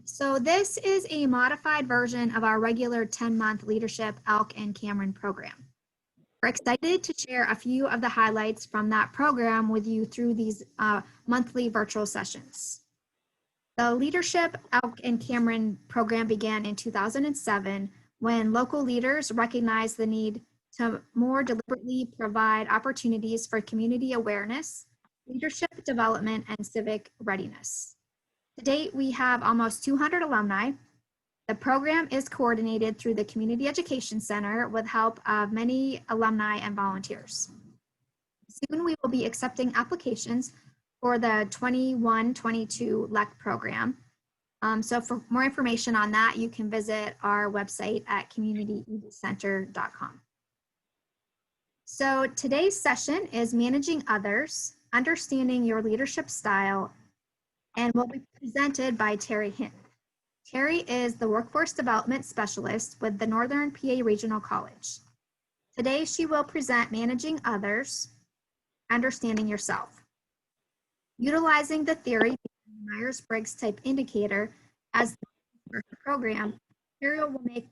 So this is a modified version of our regular 10-month Leadership Elk-Cameron program. We're excited to share a few of the highlights from that program with you through these monthly virtual sessions. The Leadership Elk-Cameron program began in 2007 when local leaders recognized the need to more deliberately provide opportunities for community awareness, leadership development, and civic readiness. To date, we have almost 200 alumni. The program is coordinated through the Community Education Center with help of many alumni and volunteers. Soon we will be accepting applications for the 21-22 LEC program. So for more information on that, you can visit our website at communityedcenter.com. So today's session is Managing Others, Understanding Your Leadership Style, and will be presented by Terry Hinton. Terry is the Workforce Development Specialist with the Northern PA Regional College. Today, she will present Managing Others, Understanding Yourself. Utilizing the theory behind the Myers Briggs Type Indicator as the program, Terry will take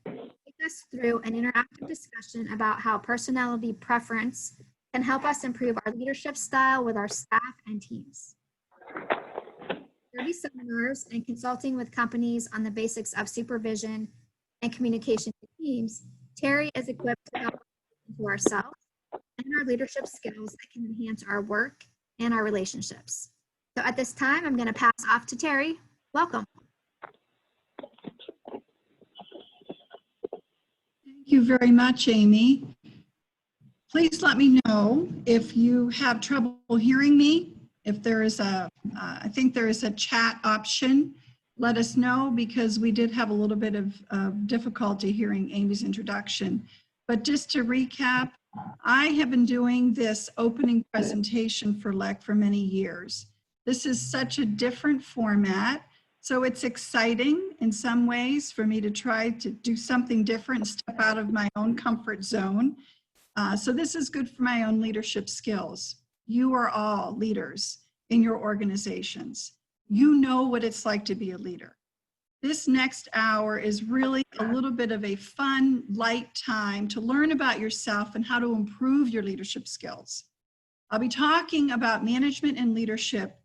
us through an interactive discussion about how personality preference can help us improve our leadership style with our staff and teams. 30 seminars and consulting with companies on the basics of supervision and communication to teams, Terry is equipped to help us into ourselves and our leadership skills that can enhance our work and our relationships. So at this time, I'm going to pass off to Terry. Welcome. Thank you very much, Amy. Please let me know if you have trouble hearing me. If there is I think there is a chat option, let us know, because we did have a little bit of difficulty hearing Amy's introduction. But just to recap, I have been doing this opening presentation for LEC for many years. This is such a different format, so it's exciting in some ways for me to try to do something different, step out of my own comfort zone. So this is good for my own leadership skills. You are all leaders in your organizations. You know what it's like to be a leader. This next hour is really a little bit of a fun, light time to learn about yourself and how to improve your leadership skills. I'll be talking about management and leadership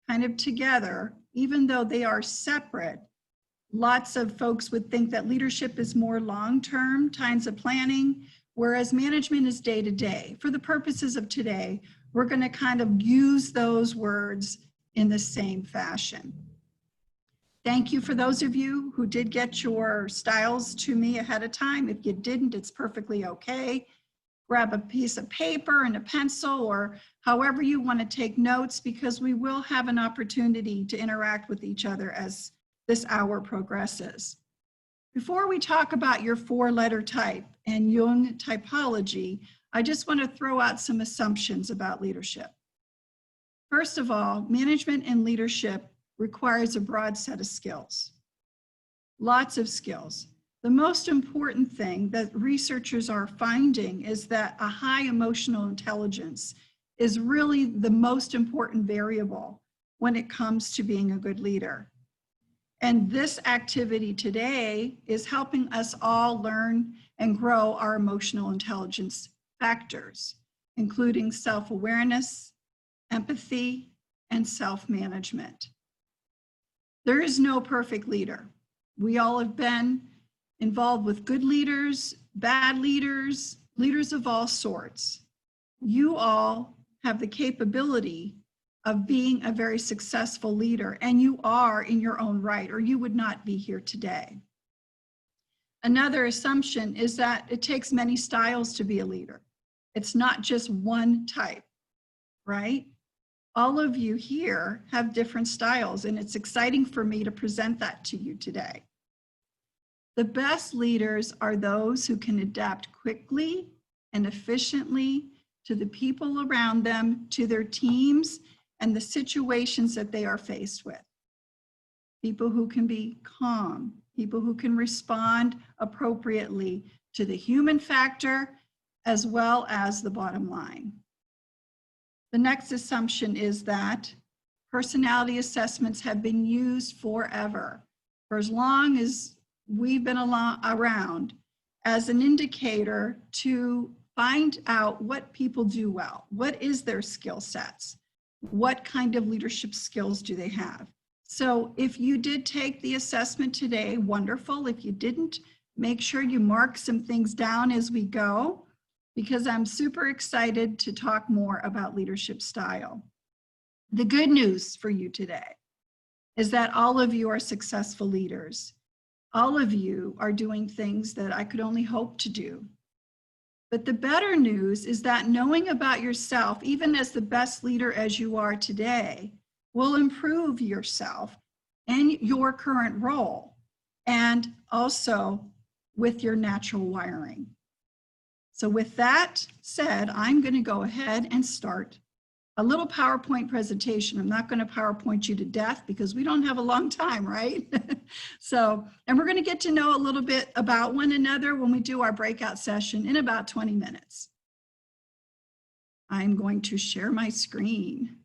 kind of together, even though they are separate. Lots of folks would think that leadership is more long-term kinds of planning, whereas management is day-to-day. For the purposes of today, we're going to kind of use those words in the same fashion. Thank you for those of you who did get your styles to me ahead of time. If you didn't, it's perfectly okay. Grab a piece of paper and a pencil, or however you want to take notes, because we will have an opportunity to interact with each other as this hour progresses. Before we talk about your 4-letter type and Jung typology, I just want to throw out some assumptions about leadership. First of all, management and leadership requires a broad set of skills. Lots of skills. The most important thing that researchers are finding is that a high emotional intelligence is really the most important variable when it comes to being a good leader. And this activity today is helping us all learn and grow our emotional intelligence factors, including self-awareness, empathy, and self-management. There is no perfect leader. We all have been involved with good leaders, bad leaders, leaders of all sorts. You all have the capability of being a very successful leader, and you are in your own right, or you would not be here today. Another assumption is that it takes many styles to be a leader. It's not just one type, right? All of you here have different styles, and it's exciting for me to present that to you today. The best leaders are those who can adapt quickly and efficiently to the people around them, to their teams, and the situations that they are faced with. People who can be calm, people who can respond appropriately to the human factor as well as the bottom line. The next assumption is that personality assessments have been used forever. for as long as we've been around as an indicator to find out what people do well. What is their skill sets? What kind of leadership skills do they have? So if you did take the assessment today, wonderful. If you didn't, make sure you mark some things down as we go, because I'm super excited to talk more about leadership style. The good news for you today is that all of you are successful leaders. All of you are doing things that I could only hope to do. But the better news is that knowing about yourself, even as the best leader as you are today, will improve yourself and your current role, and also with your natural wiring. So with that said, I'm going to go ahead and start a little PowerPoint presentation. I'm not going to PowerPoint you to death because we don't have a long time, right? And we're going to get to know a little bit about one another when we do our breakout session in about 20 minutes. I'm going to share my screen.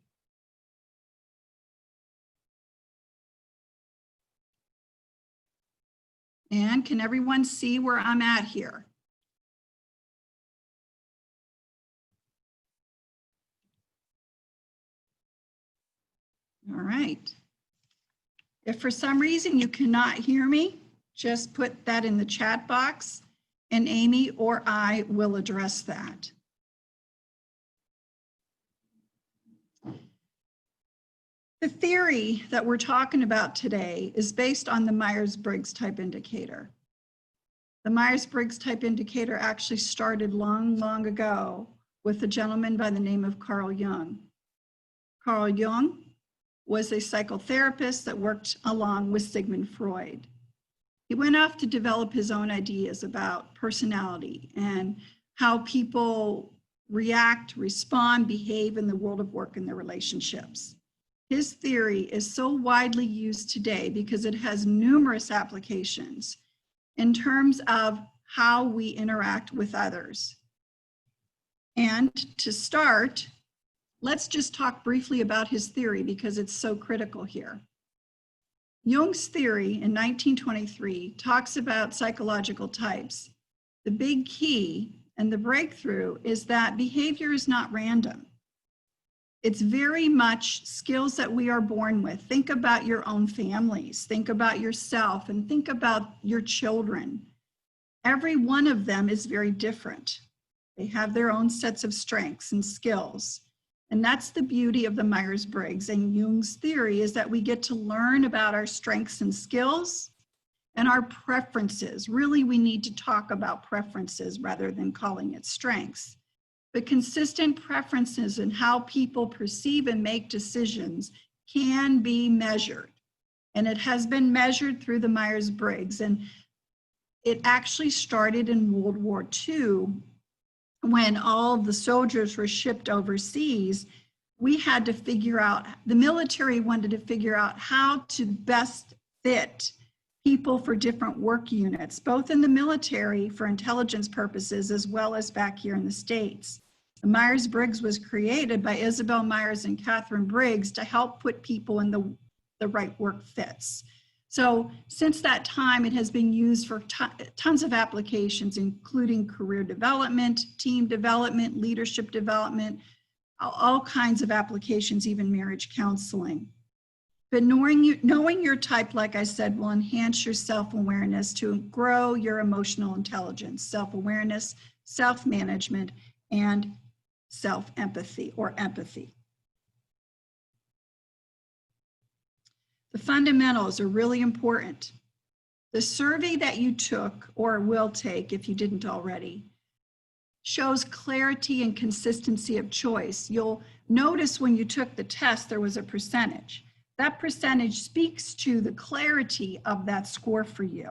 And can everyone see where I'm at here? All right. If for some reason you cannot hear me, just put that in the chat box and Amy or I will address that. The theory that we're talking about today is based on the Myers Briggs Type Indicator. The Myers Briggs Type Indicator actually started long ago with a gentleman by the name of Carl Jung. Carl Jung was a psychotherapist that worked along with Sigmund Freud. He went off to develop his own ideas about personality and how people react, respond, behave in the world of work and their relationships. His theory is so widely used today because it has numerous applications in terms of how we interact with others. And to start, let's just talk briefly about his theory because it's so critical here. Jung's theory in 1923 talks about psychological types. The big key and the breakthrough is that behavior is not random. It's very much skills that we are born with. Think about your own families, think about yourself, and think about your children. Every one of them is very different. They have their own sets of strengths and skills. And that's the beauty of the Myers Briggs and Jung's theory, is that we get to learn about our strengths and skills and our preferences. Really, we need to talk about preferences rather than calling it strengths. But consistent preferences and how people perceive and make decisions can be measured. And it has been measured through the Myers Briggs. And it actually started in World War II. When all the soldiers were shipped overseas, we had to figure out, the military wanted to figure out how to best fit people for different work units, both in the military for intelligence purposes, as well as back here in the States. The Myers Briggs was created by Isabel Myers and Catherine Briggs to help put people in the right work fits. So since that time, it has been used for tons of applications, including career development, team development, leadership development, all kinds of applications, even marriage counseling. But knowing your type, like I said, will enhance your self-awareness to grow your emotional intelligence, self-awareness, self-management, and self-empathy or empathy. The fundamentals are really important. The survey that you took or will take, if you didn't already, shows clarity and consistency of choice. You'll notice when you took the test, there was a percentage. That percentage speaks to the clarity of that score for you.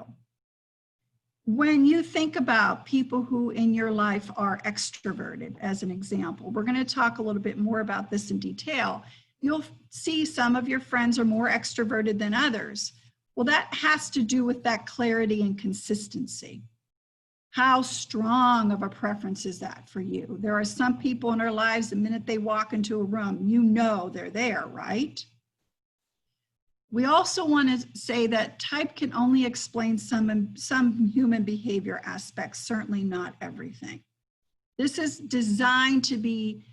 When you think about people who in your life are extroverted, as an example, we're going to talk a little bit more about this in detail. You'll see some of your friends are more extroverted than others. Well, that has to do with that clarity and consistency. How strong of a preference is that for you? There are some people in our lives, the minute they walk into a room, you know they're there, right? We also want to say that type can only explain some human behavior aspects, certainly not everything. This is designed to be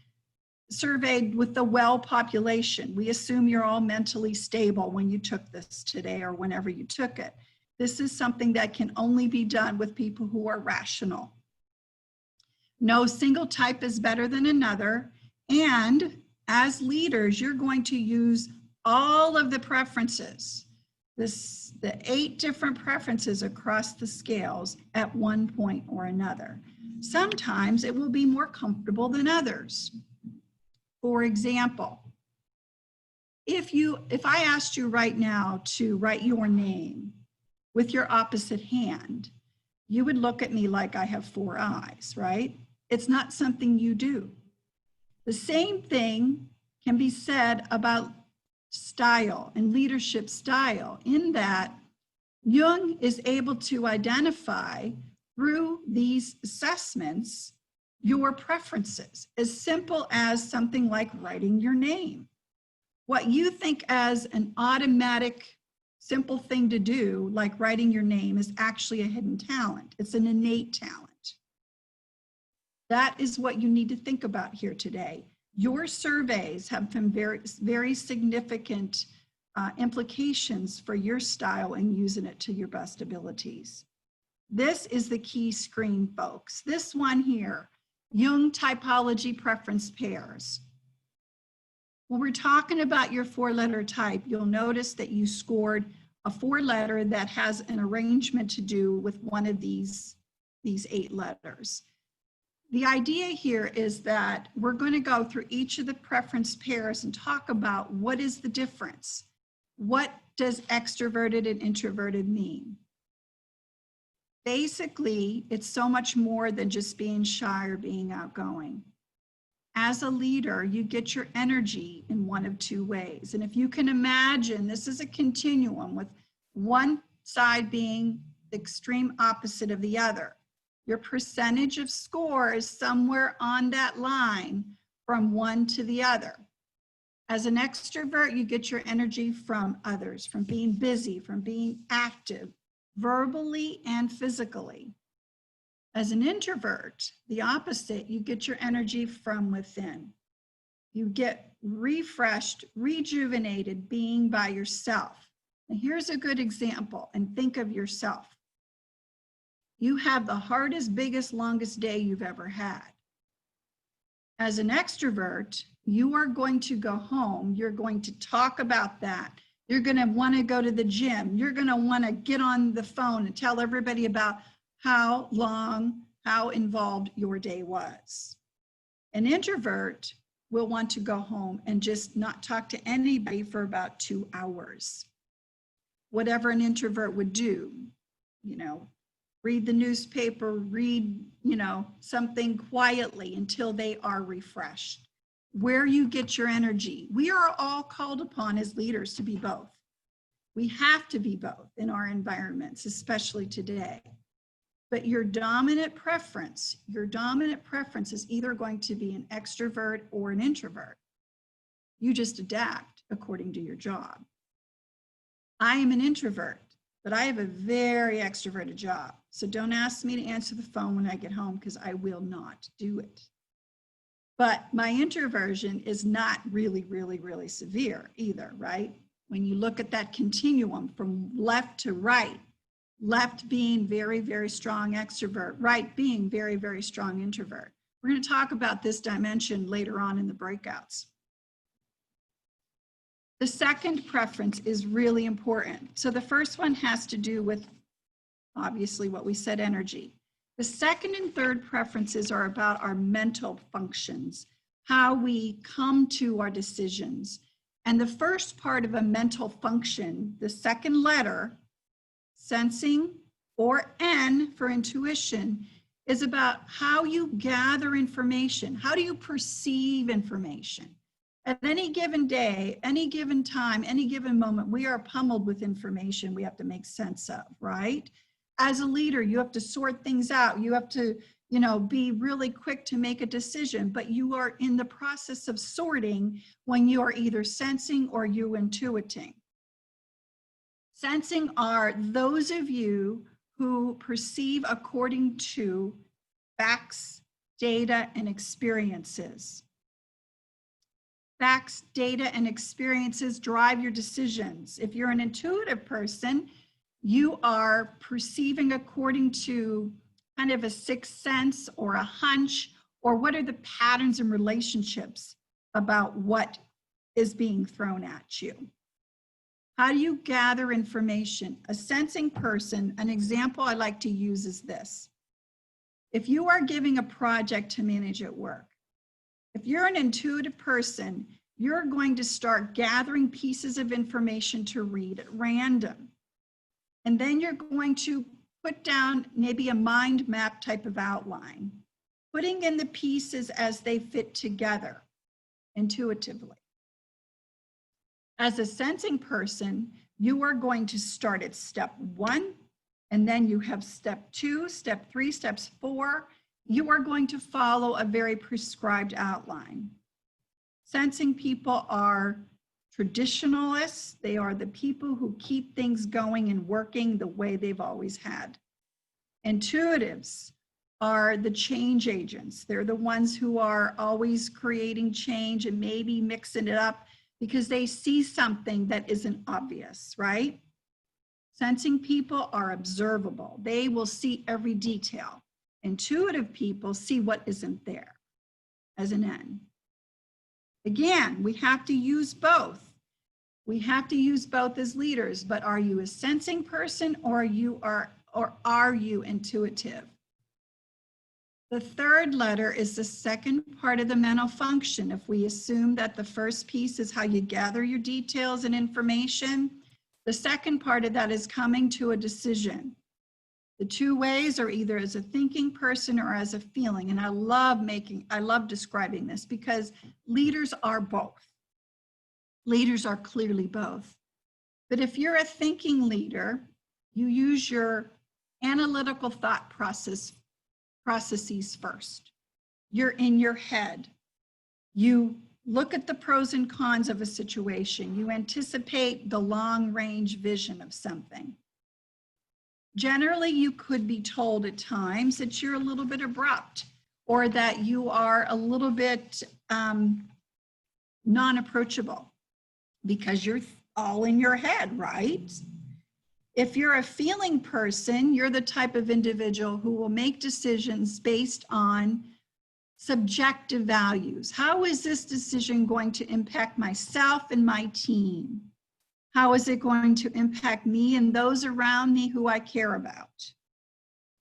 surveyed with the well population. We assume you're all mentally stable when you took this today or whenever you took it. This is something that can only be done with people who are rational. No single type is better than another. And as leaders, you're going to use all of the preferences, the 8 different preferences across the scales at one point or another. Sometimes it will be more comfortable than others. For example, if I asked you right now to write your name with your opposite hand, you would look at me like I have 4 eyes, right? It's not something you do. The same thing can be said about style and leadership style, in that Jung is able to identify through these assessments your preferences, as simple as something like writing your name. What you think as an automatic, simple thing to do, like writing your name, is actually a hidden talent. It's an innate talent. That is what you need to think about here today. Your surveys have some very significant implications for your style and using it to your best abilities. This is the key screen, folks. This one here, Jung typology preference pairs. When we're talking about your 4-letter type, you'll notice that you scored a 4-letter that has an arrangement to do with one of these 8 letters. The idea here is that we're going to go through each of the preference pairs and talk about what is the difference. What does extroverted and introverted mean? Basically, it's so much more than just being shy or being outgoing. As a leader, you get your energy in one of 2 ways. And if you can imagine, this is a continuum with one side being the extreme opposite of the other. Your percentage of score is somewhere on that line from one to the other. As an extrovert, you get your energy from others, from being busy, from being active, verbally and physically. As an introvert, the opposite, you get your energy from within. You get refreshed, rejuvenated being by yourself. And here's a good example, and think of yourself. You have the hardest, biggest, longest day you've ever had. As an extrovert, you are going to go home. You're going to talk about that. You're going to want to go to the gym. You're going to want to get on the phone and tell everybody about how involved your day was. An introvert will want to go home and just not talk to anybody for about 2 hours. Whatever an introvert would do, read the newspaper, read, something quietly until they are refreshed. Where you get your energy. We are all called upon as leaders to be both. We have to be both in our environments, especially today. But your dominant preference is either going to be an extrovert or an introvert. You just adapt according to your job. I am an introvert, but I have a very extroverted job. So don't ask me to answer the phone when I get home, because I will not do it. But my introversion is not really, really, really severe either, right? When you look at that continuum from left to right, left being very, very strong extrovert, right being very, very strong introvert. We're going to talk about this dimension later on in the breakouts. The second preference is really important. So the first one has to do with, obviously, what we said, energy. The second and third preferences are about our mental functions, how we come to our decisions. And the first part of a mental function, the second letter, sensing, or N for intuition, is about how you gather information. How do you perceive information? At any given day, any given time, any given moment, we are pummeled with information we have to make sense of, right? As a leader, you have to sort things out. You have to, be really quick to make a decision, but you are in the process of sorting when you are either sensing or you intuiting. Sensing are those of you who perceive according to facts, data, and experiences. Facts, data, and experiences drive your decisions. If you're an intuitive person, you are perceiving according to kind of a sixth sense or a hunch, or what are the patterns and relationships about what is being thrown at you. How do you gather information? A sensing person, an example I like to use is this. If you are giving a project to manage at work, if you're an intuitive person, you're going to start gathering pieces of information to read at random. And then you're going to put down maybe a mind map type of outline, putting in the pieces as they fit together intuitively. As a sensing person, you are going to start at step 1, and then you have step 2, step 3, steps 4. You are going to follow a very prescribed outline. Sensing people are traditionalists. They are the people who keep things going and working the way they've always had. Intuitives are the change agents. They're the ones who are always creating change and maybe mixing it up because they see something that isn't obvious, right? Sensing people are observable. They will see every detail. Intuitive people see what isn't there as an N. Again, we have to use both. We have to use both as leaders, but are you a sensing person or are you intuitive? The third letter is the second part of the mental function. If we assume that the first piece is how you gather your details and information, the second part of that is coming to a decision. The two ways are either as a thinking person or as a feeling. And I love describing this because leaders are both. Leaders are clearly both. But if you're a thinking leader, you use your analytical thought processes first. You're in your head. You look at the pros and cons of a situation. You anticipate the long range vision of something. Generally, you could be told at times that you're a little bit abrupt or that you are a little bit non-approachable because you're all in your head, right? If you're a feeling person, you're the type of individual who will make decisions based on subjective values. How is this decision going to impact myself and my team? How is it going to impact me and those around me who I care about?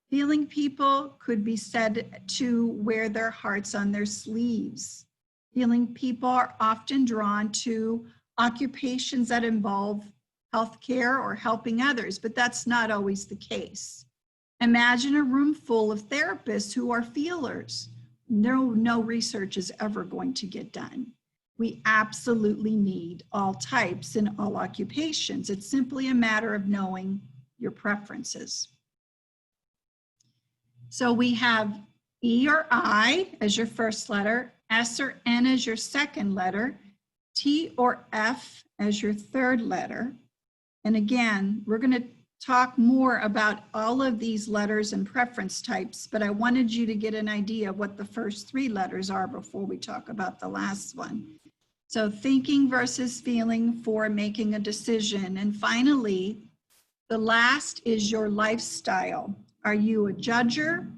Feeling people could be said to wear their hearts on their sleeves. Feeling people are often drawn to occupations that involve healthcare or helping others, but that's not always the case. Imagine a room full of therapists who are feelers. No research is ever going to get done. We absolutely need all types and all occupations. It's simply a matter of knowing your preferences. So we have E or I as your first letter, S or N as your second letter, T or F as your third letter. And again, we're going to talk more about all of these letters and preference types, but I wanted you to get an idea of what the first three letters are before we talk about the last one. So thinking versus feeling for making a decision. And finally, the last is your lifestyle. Are you a judger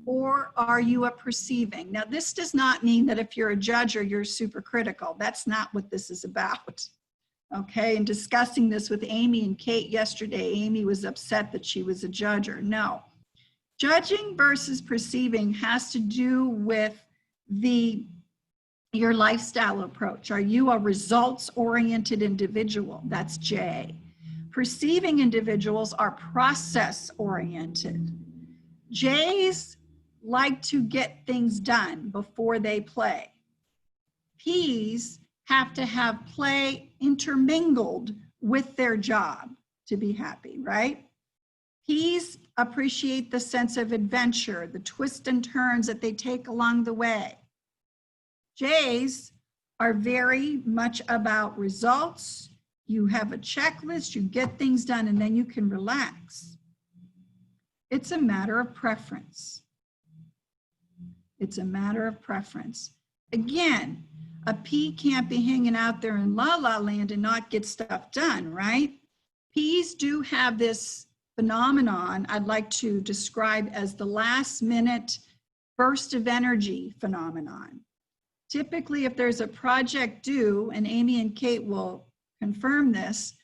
or are you a perceiving? Now, this does not mean that if you're a judger, you're super critical. That's not what this is about. Okay, and discussing this with Amy and Kate yesterday, Amy was upset that she was a judger. No, judging versus perceiving has to do with your lifestyle approach. Are you a results-oriented individual? That's J. Perceiving individuals are process-oriented. J's like to get things done before they play. P's have to have play intermingled with their job to be happy, right? P's appreciate the sense of adventure, the twists and turns that they take along the way. J's are very much about results You have a checklist, you get things done, and then you can relax. It's a matter of preference. It's a matter of preference. Again, a P can't be hanging out there in la la land and not get stuff done, right? Ps do have this phenomenon I'd like to describe as the last minute burst of energy phenomenon. Typically, if there's a project due, and Amy and Kate will confirm this,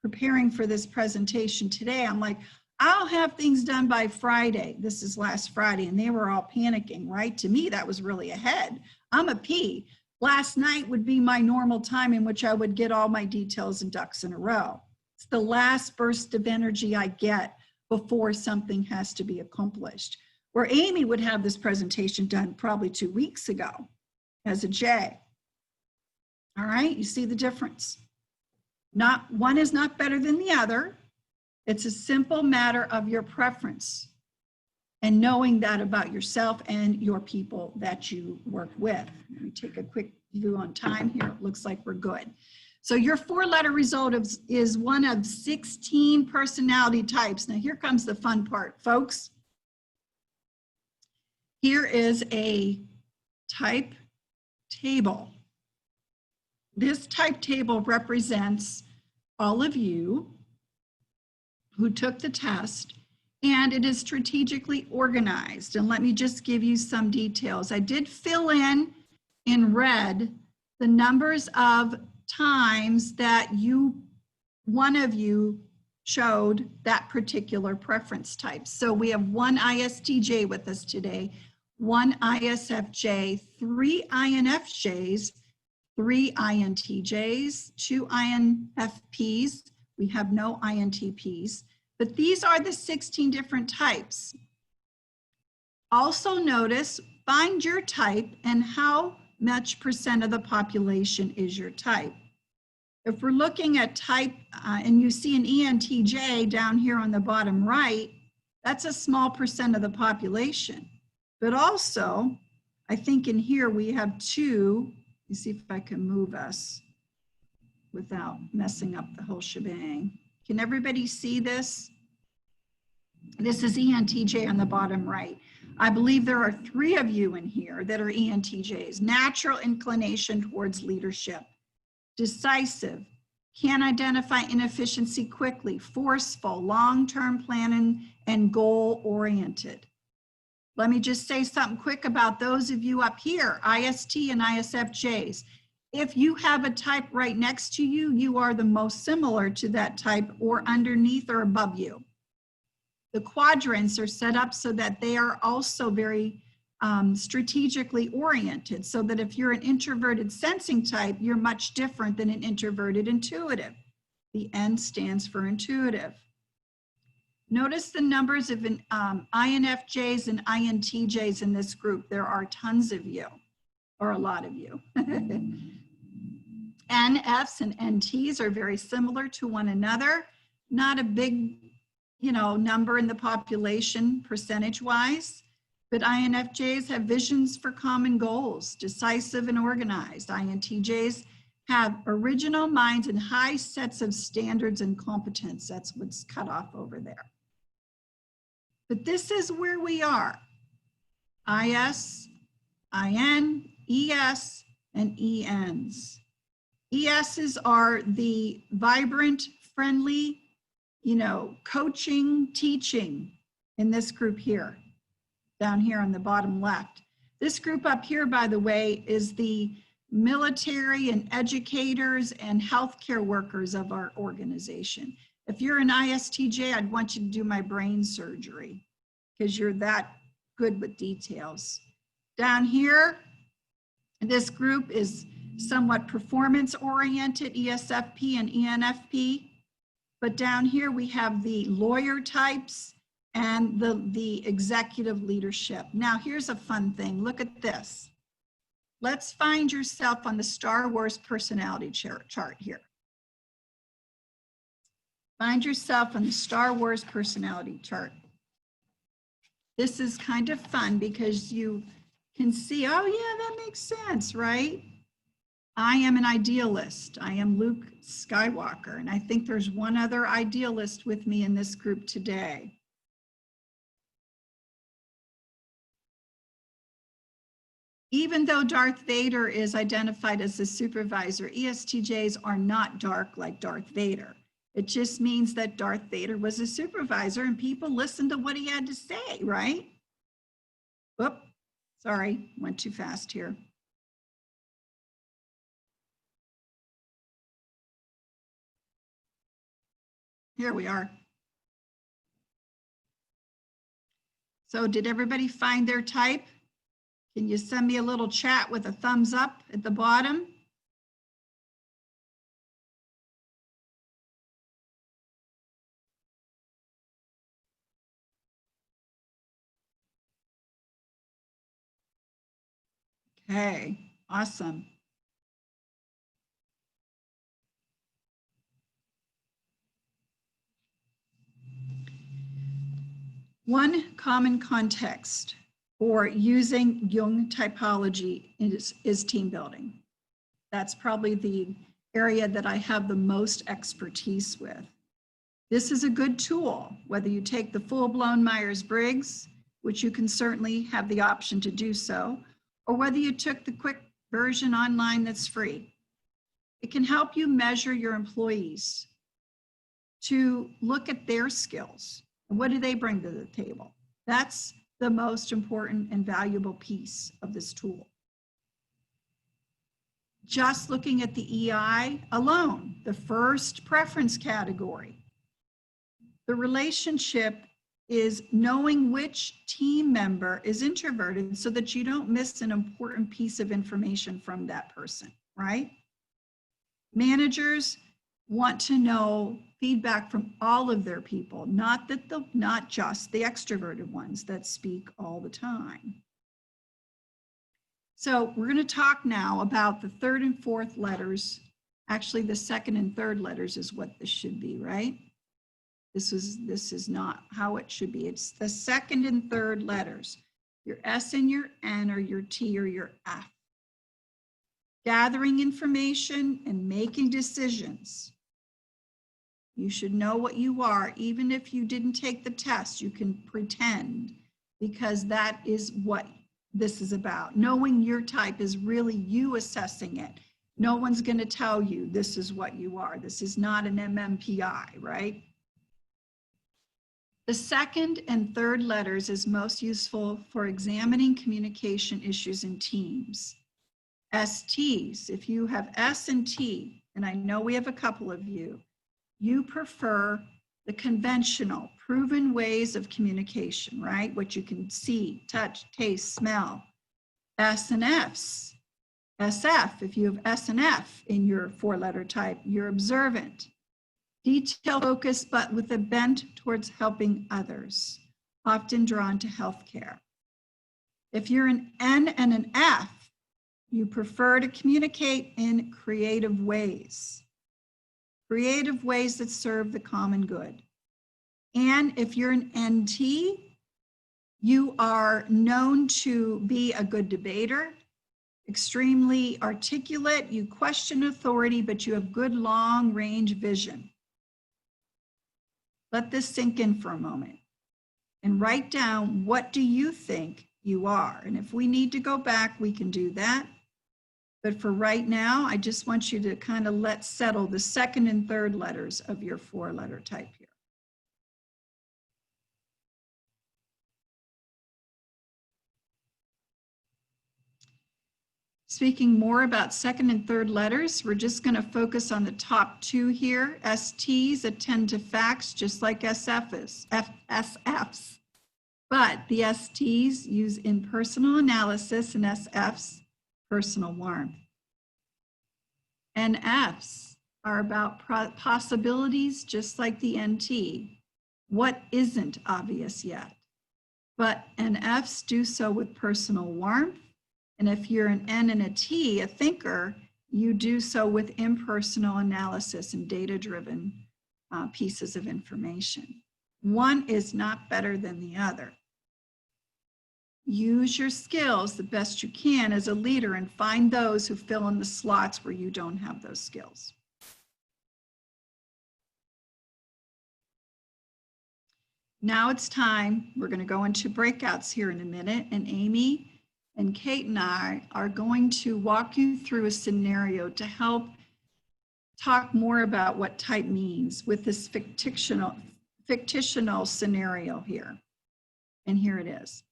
preparing for this presentation today, I'm like, I'll have things done by Friday. This is last Friday, and they were all panicking, right? To me, that was really ahead. I'm a P. Last night would be my normal time in which I would get all my details and ducks in a row. It's the last burst of energy I get before something has to be accomplished. Where Amy would have this presentation done probably 2 weeks ago as a J. All right, you see the difference. Not one is not better than the other. It's a simple matter of your preference and knowing that about yourself and your people that you work with. Let me take a quick view on time here. It looks like we're good. So your 4-letter result is one of 16 personality types. Now here comes the fun part, folks. Here is a type table. This type table represents all of you who took the test, and it is strategically organized. And let me just give you some details. I did fill in red the numbers of times that one of you showed that particular preference type. So we have 1 ISTJ with us today, 1 ISFJ, 3 INFJs, 3 INTJs, 2 INFPs. We have no INTPs, but these are the 16 different types. Also notice, find your type and how much % of the population is your type. If we're looking at type, and you see an ENTJ down here on the bottom right, that's a small % of the population. But also, I think in here we have 2, let me see if I can move us without messing up the whole shebang. Can everybody see this? This is ENTJ on the bottom right. I believe there are 3 of you in here that are ENTJs. Natural inclination towards leadership. Decisive. Can identify inefficiency quickly. Forceful. Long-term planning and goal-oriented. Let me just say something quick about those of you up here, IST and ISFJs. If you have a type right next to you, you are the most similar to that type or underneath or above you. The quadrants are set up so that they are also very strategically oriented, so that if you're an introverted sensing type, you're much different than an introverted intuitive. The N stands for intuitive. Notice the numbers of INFJs and INTJs in this group. There are tons of you, or a lot of you. NFs and NTs are very similar to one another. Not a big, number in the population percentage-wise, but INFJs have visions for common goals, decisive and organized. INTJs have original minds and high sets of standards and competence. That's what's cut off over there. But this is where we are. IS, IN, ES, and ENs. ESs are the vibrant, friendly, coaching, teaching in this group here, down here on the bottom left. This group up here, by the way, is the military and educators and healthcare workers of our organization. If you're an ISTJ, I'd want you to do my brain surgery because you're that good with details. Down here, this group is somewhat performance oriented, ESFP and ENFP. But down here we have the lawyer types and the executive leadership. Now here's a fun thing, look at this. Let's find yourself on the Star Wars personality chart here. Find yourself on the Star Wars personality chart. This is kind of fun because you can see, oh yeah, that makes sense, right? I am an idealist. I am Luke Skywalker, and I think there's one other idealist with me in this group today. Even though Darth Vader is identified as the supervisor, ESTJs are not dark like Darth Vader. It just means that Darth Vader was a supervisor and people listened to what he had to say, right? Whoop, sorry, went too fast here. Here we are. So did everybody find their type? Can you send me a little chat with a thumbs up at the bottom? Okay, awesome. One common context for using Jung typology is team building. That's probably the area that I have the most expertise with. This is a good tool, whether you take the full-blown Myers Briggs, which you can certainly have the option to do so, or whether you took the quick version online that's free. It can help you measure your employees to look at their skills. What do they bring to the table? That's the most important and valuable piece of this tool. Just looking at the EI alone, the first preference category, the relationship is knowing which team member is introverted so that you don't miss an important piece of information from that person, right? Managers want to know feedback from all of their people, not just the extroverted ones that speak all the time. So we're going to talk now about the third and fourth letters. Actually, the second and third letters is what this should be, right? This is not how it should be. It's the second and third letters, your S and your N or your T or your F. Gathering information and making decisions. You should know what you are. Even if you didn't take the test, you can pretend, because that is what this is about. Knowing your type is really you assessing it. No one's going to tell you this is what you are. This is not an MMPI, right? The second and third letters is most useful for examining communication issues in teams. STs, if you have S and T, and I know we have a couple of you, you prefer the conventional, proven ways of communication, right? What you can see, touch, taste, smell. S and Fs. SF, if you have S and F in your four-letter type, you're observant. Detail focused, but with a bent towards helping others, often drawn to healthcare. If you're an N and an F, you prefer to communicate in creative ways that serve the common good. And if you're an NT, you are known to be a good debater, extremely articulate, you question authority, but you have good long-range vision. Let this sink in for a moment and write down, what do you think you are? And if we need to go back, we can do that. But for right now, I just want you to kind of let settle the second and third letters of your four-letter type here. Speaking more about second and third letters, we're just going to focus on the top two here. STs attend to facts just like SFs. But the STs use impersonal analysis and SFs personal warmth. NFs are about possibilities just like the NT. What isn't obvious yet? But NFs do so with personal warmth. And if you're an N and a T, a thinker, you do so with impersonal analysis and data-driven pieces of information. One is not better than the other. Use your skills the best you can as a leader and find those who fill in the slots where you don't have those skills. Now it's time. We're going to go into breakouts here in a minute, and Amy and Kate and I are going to walk you through a scenario to help talk more about what type means with this fictional scenario here. And here it is.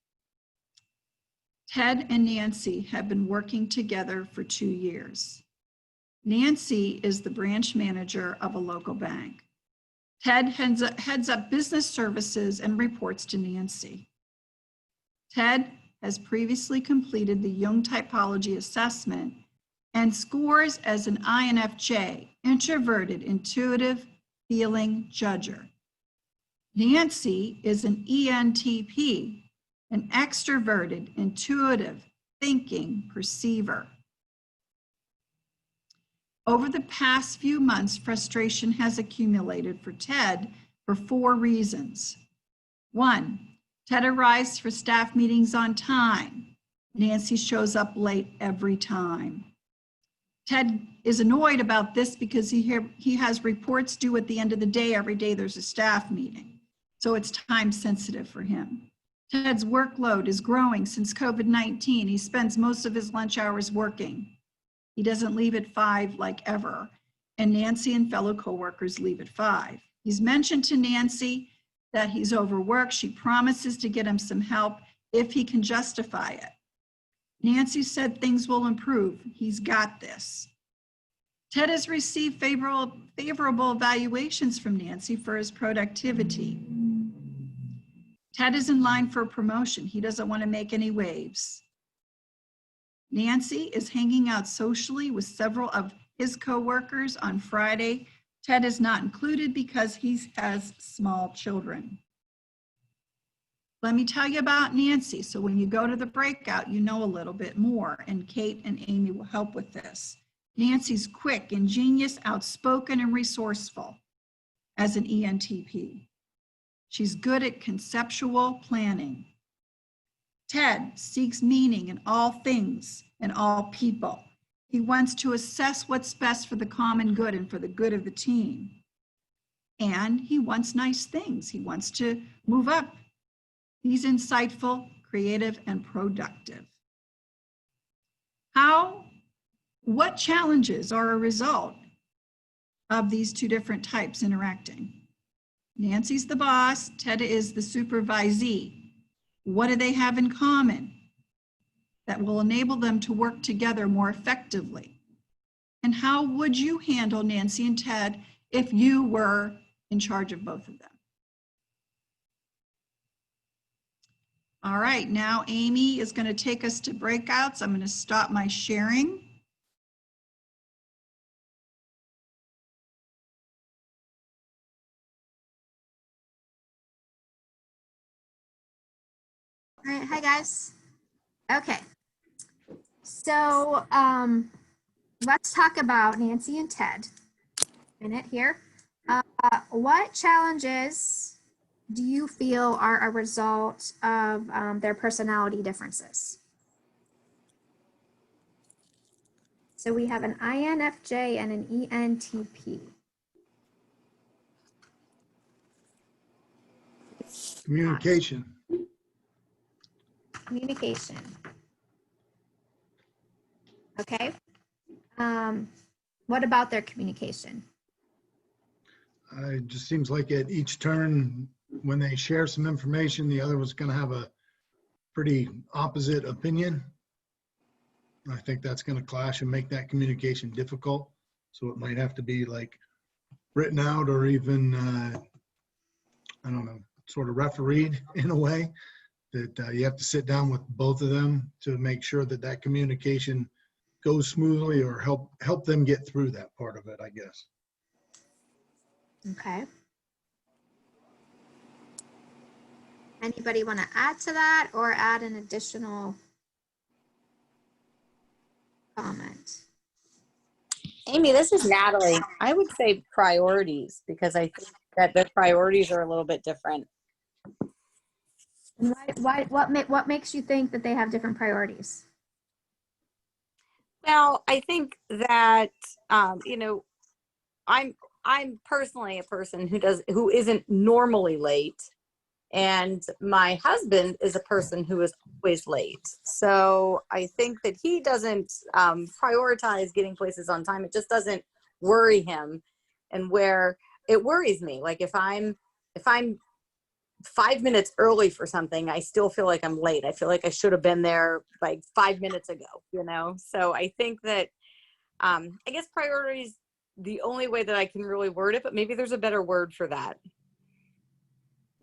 Ted and Nancy have been working together for 2 years. Nancy is the branch manager of a local bank. Ted heads up business services and reports to Nancy. Ted has previously completed the Jung Typology assessment and scores as an INFJ, introverted, intuitive, feeling judger. Nancy is an ENTP, an extroverted, intuitive, thinking perceiver. Over the past few months, frustration has accumulated for Ted for 4 reasons. 1, Ted arrives for staff meetings on time. Nancy shows up late every time. Ted is annoyed about this because he has reports due at the end of the day. Every day there's a staff meeting, so it's time sensitive for him. Ted's workload is growing since COVID-19. He spends most of his lunch hours working. He doesn't leave at 5 like ever, and Nancy and fellow coworkers leave at 5. He's mentioned to Nancy that he's overworked. She promises to get him some help if he can justify it. Nancy said things will improve. He's got this. Ted has received favorable evaluations from Nancy for his productivity. Ted is in line for a promotion. He doesn't want to make any waves. Nancy is hanging out socially with several of his coworkers on Friday. Ted is not included because he has small children. Let me tell you about Nancy, so when you go to the breakout, you know a little bit more, and Kate and Amy will help with this. Nancy's quick, ingenious, outspoken, and resourceful as an ENTP. She's good at conceptual planning. Ted seeks meaning in all things and all people. He wants to assess what's best for the common good and for the good of the team. And he wants nice things. He wants to move up. He's insightful, creative, and productive. What challenges are a result of these 2 different types interacting? Nancy's the boss, Ted is the supervisee. What do they have in common that will enable them to work together more effectively? And how would you handle Nancy and Ted if you were in charge of both of them? All right, now Amy is going to take us to breakouts. I'm going to stop my sharing. All right, hi guys. Okay, so let's talk about Nancy and Ted. Minute here. What challenges do you feel are a result of their personality differences? So we have an INFJ and an ENTP. Communication. Communication. Okay. What about their communication? It just seems like at each turn, when they share some information, the other was going to have a pretty opposite opinion. I think that's going to clash and make that communication difficult. So it might have to be like written out or even, I don't know, sort of refereed in a way that you have to sit down with both of them to make sure that that communication goes smoothly or help them get through that part of it, I guess. Okay. Anybody want to add to that or add an additional comment? Amy, this is Natalie. I would say priorities because I think that the priorities are a little bit different. And what makes you think that they have different priorities? Well, I think that you know, I'm personally a person who isn't normally late, and my husband is a person who is always late. So I think that he doesn't prioritize getting places on time. It just doesn't worry him, and where it worries me, like if I'm 5 minutes early for something, I still feel like I'm late. I feel like I should have been there like 5 minutes ago, you know? So I think that, I guess priorities, the only way that I can really word it, but maybe there's a better word for that.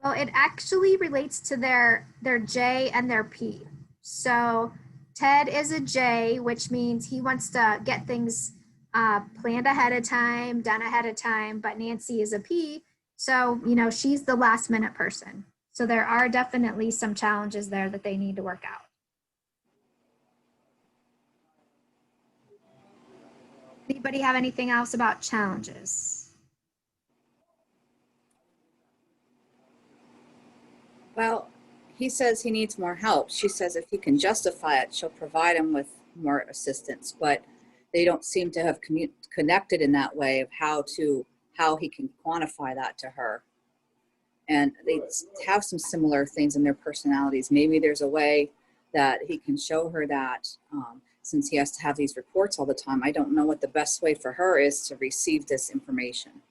Well, it actually relates to their J and their P. So Ted is a J, which means he wants to get things planned ahead of time, done ahead of time, but Nancy is a P. So, you know, she's the last minute person. So there are definitely some challenges there that they need to work out. Anybody have anything else about challenges? Well, he says he needs more help. She says if he can justify it, she'll provide him with more assistance, but they don't seem to have connected in that way of how he can quantify that to her. And they have some similar things in their personalities. Maybe there's a way that he can show her that, since he has to have these reports all the time. I don't know what the best way for her is to receive this information.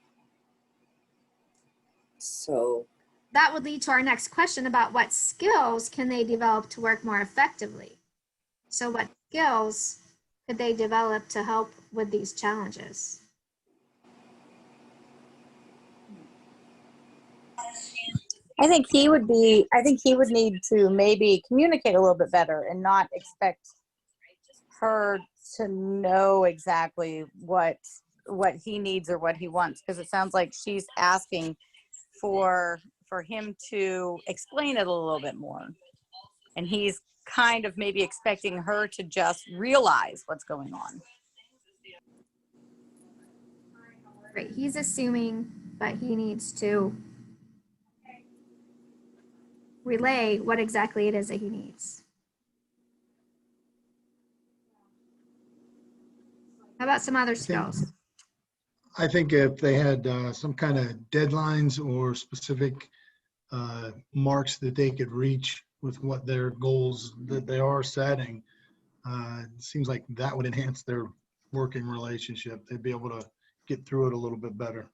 So That would lead to our next question about what skills can they develop to work more effectively? So what skills could they develop to help with these challenges? I think he would need to maybe communicate a little bit better and not expect her to know exactly what he needs or what he wants, because it sounds like she's asking for him to explain it a little bit more, and he's kind of maybe expecting her to just realize what's going on. Right, he's assuming that he needs to relay what exactly it is that he needs. How about some other skills? I think if they had some kind of deadlines or specific marks that they could reach with what their goals that they are setting, it seems like that would enhance their working relationship. They'd be able to get through it a little bit better.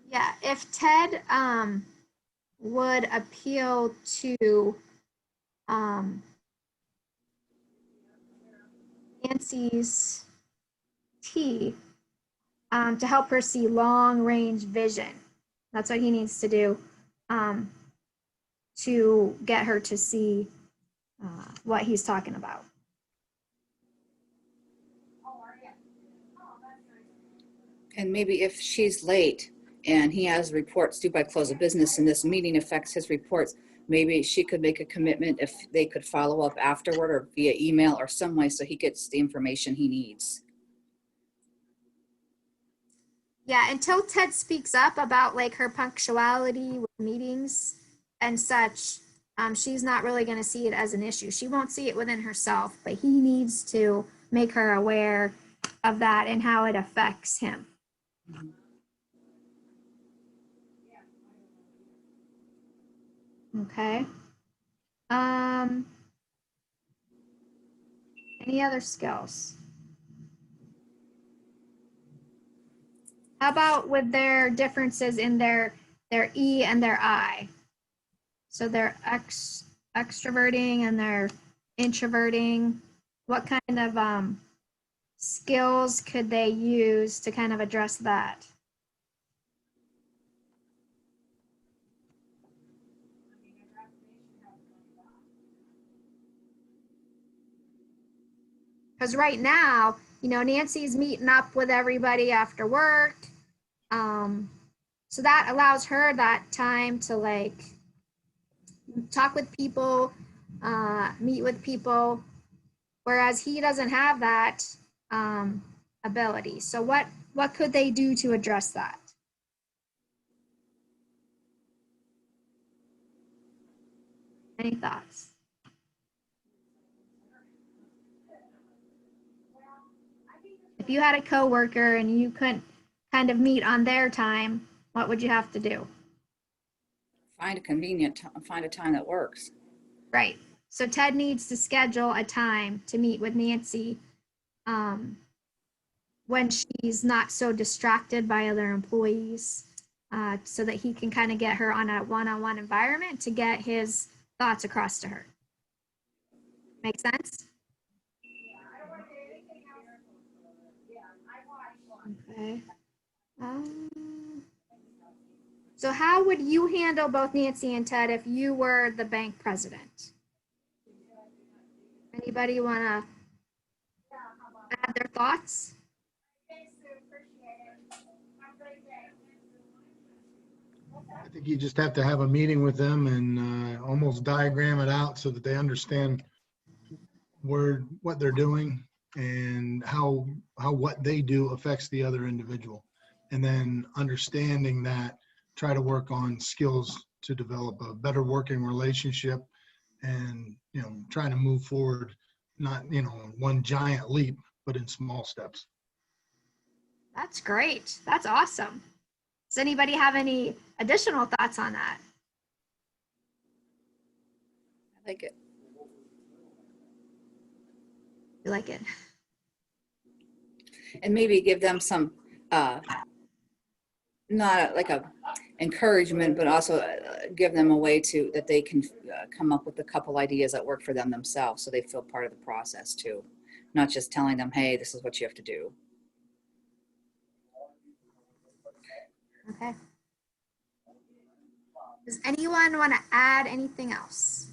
Yeah, if Ted would appeal to Nancy's T to help her see long range vision. That's what he needs to do to get her to see what he's talking about. and maybe if she's late and he has reports due by close of business and this meeting affects his reports, maybe she could make a commitment if they could follow up afterward or via email or some way so he gets the information he needs. Yeah, until Ted speaks up about like her punctuality with meetings and such, she's not really going to see it as an issue. She won't see it within herself, but he needs to make her aware of that and how it affects him. Okay. Any other skills? How about with their differences in their E and their I? So they're extroverting and they're introverting. What kind of skills could they use to kind of address that? Because right now, you know, Nancy's meeting up with everybody after work. So that allows her that time to like talk with people, meet with people, whereas he doesn't have that ability. So what could they do to address that? Any thoughts? If you had a coworker and you couldn't kind of meet on their time, what would you have to do? Find a time that works. Right. So Ted needs to schedule a time to meet with Nancy when she's not so distracted by other employees, so that he can kind of get her on a one-on-one environment to get his thoughts across to her. Make sense? Okay. So how would you handle both Nancy and Ted if you were the bank president? Anybody want to add their thoughts? I think you just have to have a meeting with them and almost diagram it out so that they understand what they're doing and how what they do affects the other individual. And then understanding that, try to work on skills to develop a better working relationship and, trying to move forward, not, one giant leap, but in small steps. That's great. That's awesome. Does anybody have any additional thoughts on that? I like it. You like it? And maybe give them some, not like a encouragement, but also give them a way that they can come up with a couple ideas that work for them themselves, so they feel part of the process too. Not just telling them, hey, this is what you have to do. Okay. Does anyone want to add anything else?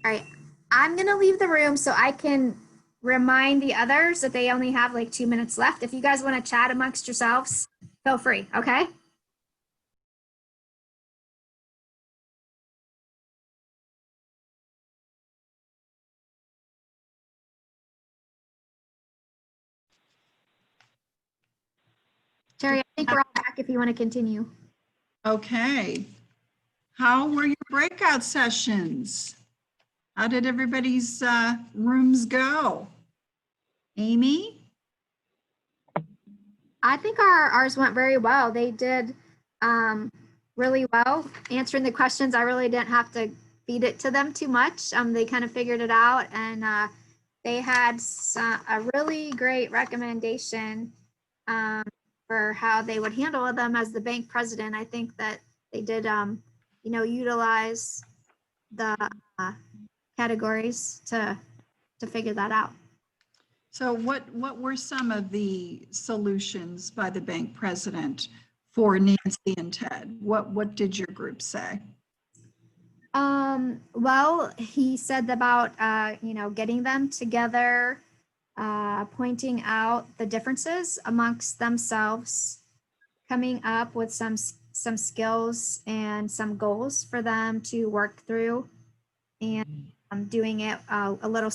All right, I'm going to leave the room so I can remind the others that they only have like 2 minutes left. If you guys want to chat amongst yourselves, feel free, okay? Terry, I think we're all back if you want to continue. Okay. How were your breakout sessions? How did everybody's rooms go? Amy? I think ours went very well. They did really well answering the questions. I really didn't have to feed it to them too much. They kind of figured it out, and they had a really great recommendation for how they would handle them as the bank president. I think that they did, utilize the categories to figure that out. So what were some of the solutions by the bank president for Nancy and Ted? What did your group say? Well, he said about, getting them together, pointing out the differences amongst themselves, coming up with some skills and some goals for them to work through, and doing it a little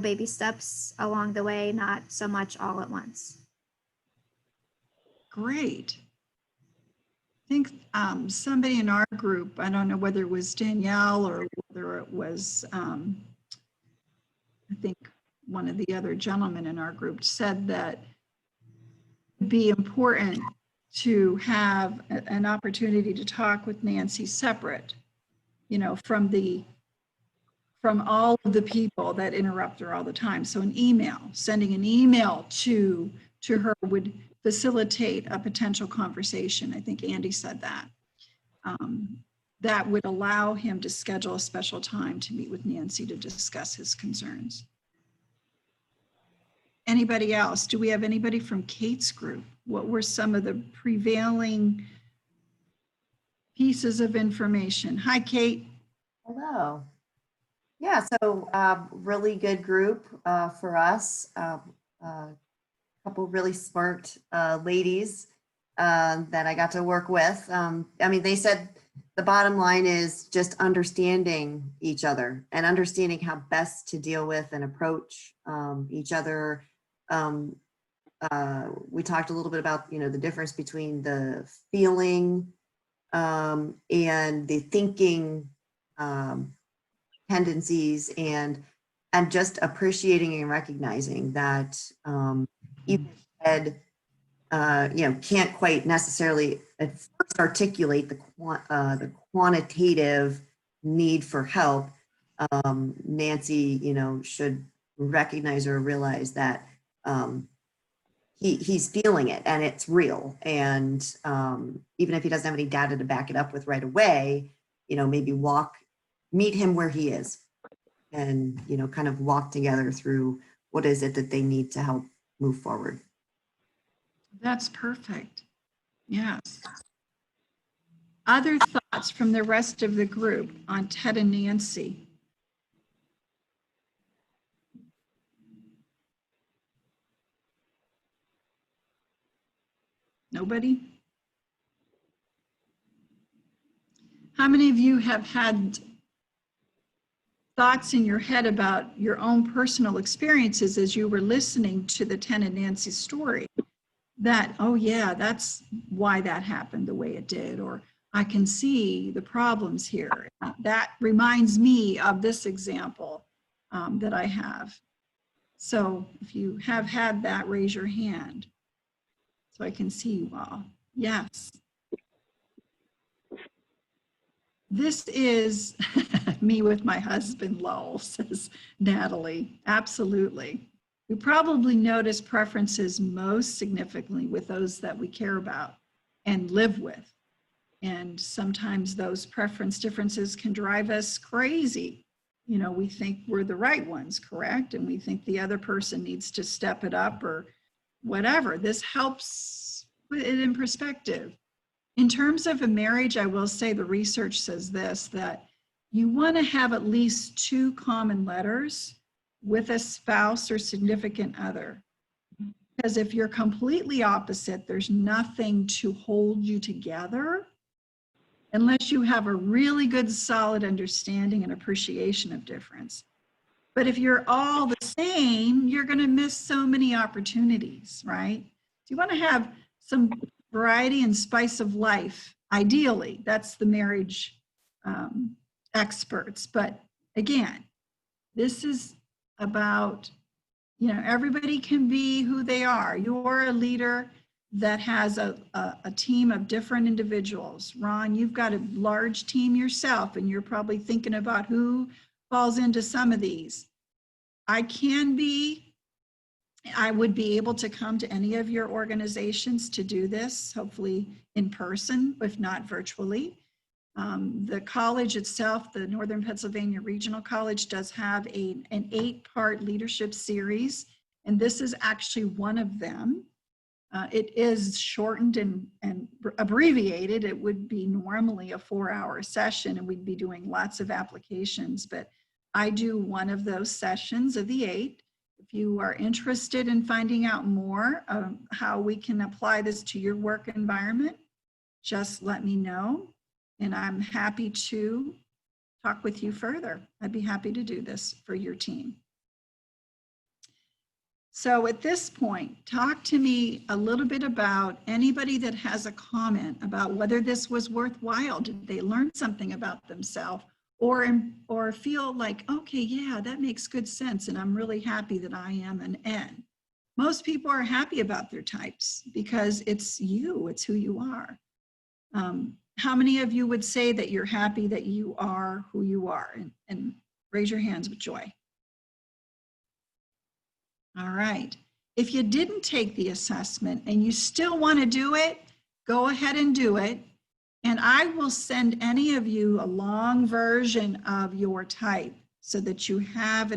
baby steps along the way, not so much all at once. Great. I think somebody in our group, I don't know whether it was Danielle or whether it was, I think one of the other gentlemen in our group said that it'd be important to have an opportunity to talk with Nancy separate, from all of the people that interrupt her all the time. So sending an email to her would facilitate a potential conversation. I think Andy said that. That would allow him to schedule a special time to meet with Nancy to discuss his concerns. Anybody else? Do we have anybody from Kate's group? What were some of the prevailing pieces of information? Hi, Kate. Hello. Yeah, so really good group for us. Couple really smart ladies that I got to work with. They said the bottom line is just understanding each other and understanding how best to deal with and approach each other. We talked a little bit about, the difference between the feeling and the thinking tendencies, and just appreciating and recognizing that even if Ed, can't quite necessarily at first articulate the quantitative need for help, Nancy, should recognize or realize that he's feeling it and it's real. And even if he doesn't have any data to back it up with right away, maybe meet him where he is and, kind of walk together through what is it that they need to help move forward. That's perfect. Yes. Other thoughts from the rest of the group on Ted and Nancy? Nobody? How many of you have had thoughts in your head about your own personal experiences as you were listening to the Ted and Nancy story? That, oh yeah, that's why that happened the way it did, or I can see the problems here. That reminds me of this example that I have. So if you have had that, raise your hand so I can see you all. Yes. This is me with my husband, lol, says Natalie. Absolutely. We probably notice preferences most significantly with those that we care about and live with. And sometimes those preference differences can drive us crazy. We think we're the right ones, correct? And we think the other person needs to step it up or whatever. This helps put it in perspective. In terms of a marriage, I will say the research says this, that you want to have at least 2 common letters with a spouse or significant other. Because if you're completely opposite, there's nothing to hold you together unless you have a really good, solid understanding and appreciation of difference. But if you're all the same, you're going to miss so many opportunities, right? So you want to have some variety and spice of life. Ideally, that's the marriage experts. But again, this is about, everybody can be who they are. You're a leader that has a team of different individuals. Ron, you've got a large team yourself, and you're probably thinking about who falls into some of these. I would be able to come to any of your organizations to do this, hopefully in person, if not virtually. The college itself, the Northern Pennsylvania Regional College, does have an 8-part leadership series, and this is actually one of them. It is shortened and abbreviated. It would be normally a 4-hour session, and we'd be doing lots of applications, but I do one of those sessions of the 8. If you are interested in finding out more how we can apply this to your work environment, just let me know, and I'm happy to talk with you further. I'd be happy to do this for your team. So at this point, talk to me a little bit about anybody that has a comment about whether this was worthwhile. Did they learn something about themselves, or feel like, okay, yeah, that makes good sense, and I'm really happy that I am an N. Most people are happy about their types because it's you, it's who you are. How many of you would say that you're happy that you are who you are? And raise your hands with joy. All right. If you didn't take the assessment and you still want to do it, go ahead and do it. And I will send any of you a long version of your type so that you have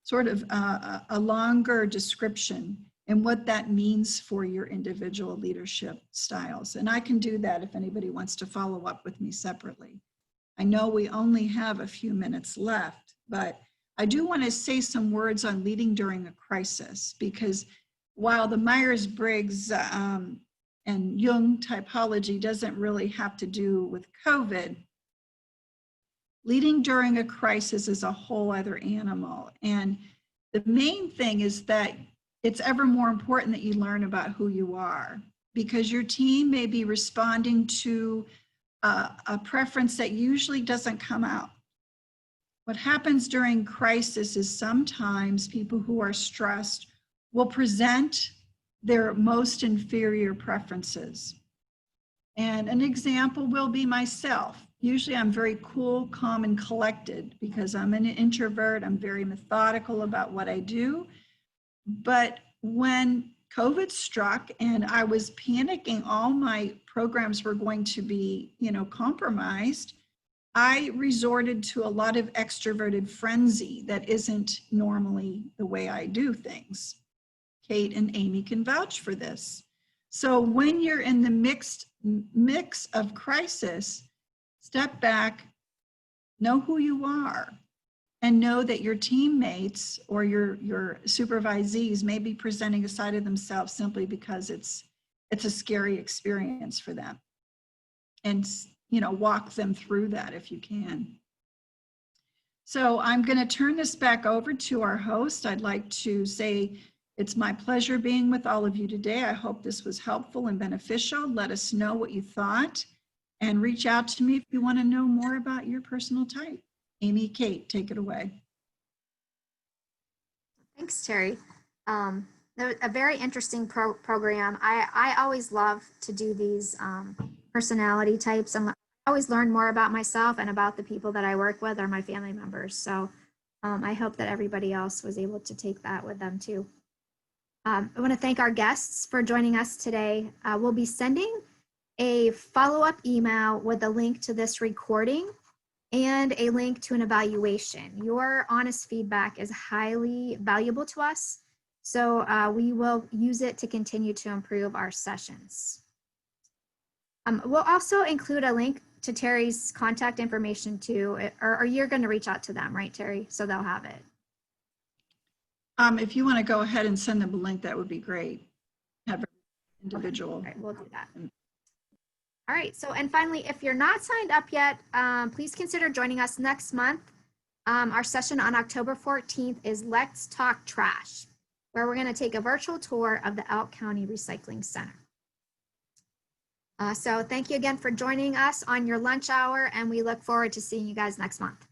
sort of a longer description and what that means for your individual leadership styles. And I can do that if anybody wants to follow up with me separately. I know we only have a few minutes left, but I do want to say some words on leading during a crisis, because while the Myers Briggs and Jung typology doesn't really have to do with COVID, leading during a crisis is a whole other animal. And the main thing is that it's ever more important that you learn about who you are, because your team may be responding to a preference that usually doesn't come out. What happens during crisis is sometimes people who are stressed will present their most inferior preferences. And an example will be myself. Usually I'm very cool, calm, and collected because I'm an introvert. I'm very methodical about what I do. But when COVID struck and I was panicking, all my programs were going to be, compromised, I resorted to a lot of extroverted frenzy that isn't normally the way I do things. Kate and Amy can vouch for this. So when you're in the mix of crisis, step back, know who you are, and know that your teammates or your supervisees may be presenting a side of themselves simply because it's a scary experience for them. And walk them through that if you can. So I'm going to turn this back over to our host. I'd like to say it's my pleasure being with all of you today. I hope this was helpful and beneficial. Let us know what you thought and reach out to me if you want to know more about your personal type. Amy, Kate, take it away. Thanks, Terry. A very interesting program. I always love to do these personality types, and I always learn more about myself and about the people that I work with or my family members. So I hope that everybody else was able to take that with them too. I want to thank our guests for joining us today. We'll be sending a follow-up email with a link to this recording and a link to an evaluation. Your honest feedback is highly valuable to us, so we will use it to continue to improve our sessions. We'll also include a link to Terry's contact information too, or you're going to reach out to them, right, Terry? So they'll have it. If you want to go ahead and send them a link, that would be great. Have an individual. Okay. All right, we'll do that. All right, so and finally, if you're not signed up yet, please consider joining us next month. Our session on October 14th is Let's Talk Trash, where we're going to take a virtual tour of the Elk County Recycling Center. So thank you again for joining us on your lunch hour, and we look forward to seeing you guys next month.